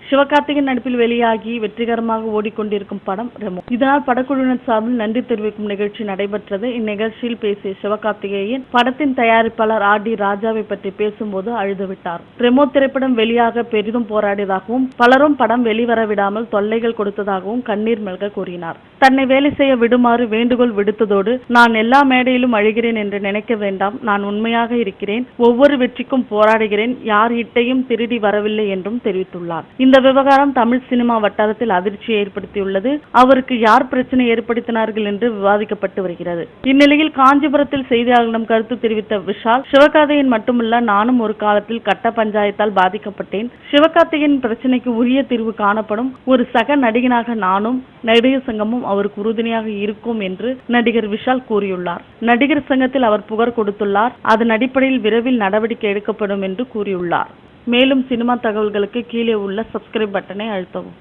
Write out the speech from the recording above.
சிவகார்த்திகேயன் நடிப்பில் வெளியாகி வெற்றிகரமாக ஓடிக்கொண்டிருக்கும் படம் ரெமோ. இதனால் படக்குழுவினர் சார்பில் நன்றி தெரிவிக்கும் நிகழ்ச்சி நடைபெற்றது. இந்நிகழ்ச்சியில் பேசிய சிவகார்த்திகேயன் படத்தின் தயாரிப்பாளர் R.D. ராஜாவை பற்றி பேசும்போது அழுதுவிட்டார். ரெமோ திரைப்படம் வெளியாக பெரிதும் போராடியதாகவும் பலரும் படம் வெளிவர விடாமல் தொல்லைகள் கொடுத்ததாகவும் கண்ணீர் மல்க கூறினார். தன்னை வேலை செய்ய விடுமாறு வேண்டுகோள் விடுத்ததோடு, நான் எல்லா மேடையிலும் அழுகிறேன் என்று நினைக்க வேண்டாம், நான் உண்மையாக இருக்கிறேன், ஒவ்வொரு வெற்றிக்கும் போராடுகிறேன், யார் இட்டையும் திருடி வரவில்லை என்றும் தெரிவித்துள்ளார். இந்த விவகாரம் தமிழ் சினிமா வட்டாரத்தில் அதிர்ச்சியை ஏற்படுத்தியுள்ளது. அவருக்கு யார் பிரச்சனை ஏற்படுத்தினார்கள் என்று விவாதிக்கப்பட்டு வருகிறது. இந்நிலையில் காஞ்சிபுரத்தில் செய்தியாளர்களிடம் கருத்து தெரிவித்த விஷால், சிவகார்த்திகேயன் மட்டுமல்ல, நானும் ஒரு காலத்தில் கட்ட பஞ்சாயத்தால் பாதிக்கப்பட்டேன். சிவகார்த்திகேயன் பிரச்சனைக்கு உரிய தீர்வு காணப்படும். ஒரு சக நடிகனாக நானும் நடிகர் சங்கமும் அவருக்கு உறுதுணையாக இருக்கும் என்று நடிகர் விஷால் கூறியுள்ளார். நடிகர் சங்கத்தில் அவர் புகார் கொடுத்துள்ளார். அதன் அடிப்படையில் விரைவில் நடவடிக்கை எடுக்கப்படும் என்று கூறியுள்ளார். மேலும் சினிமா தகவல்களுக்கு கீழே உள்ள சப்ஸ்கிரைப் பட்டனை அழுத்தவும்.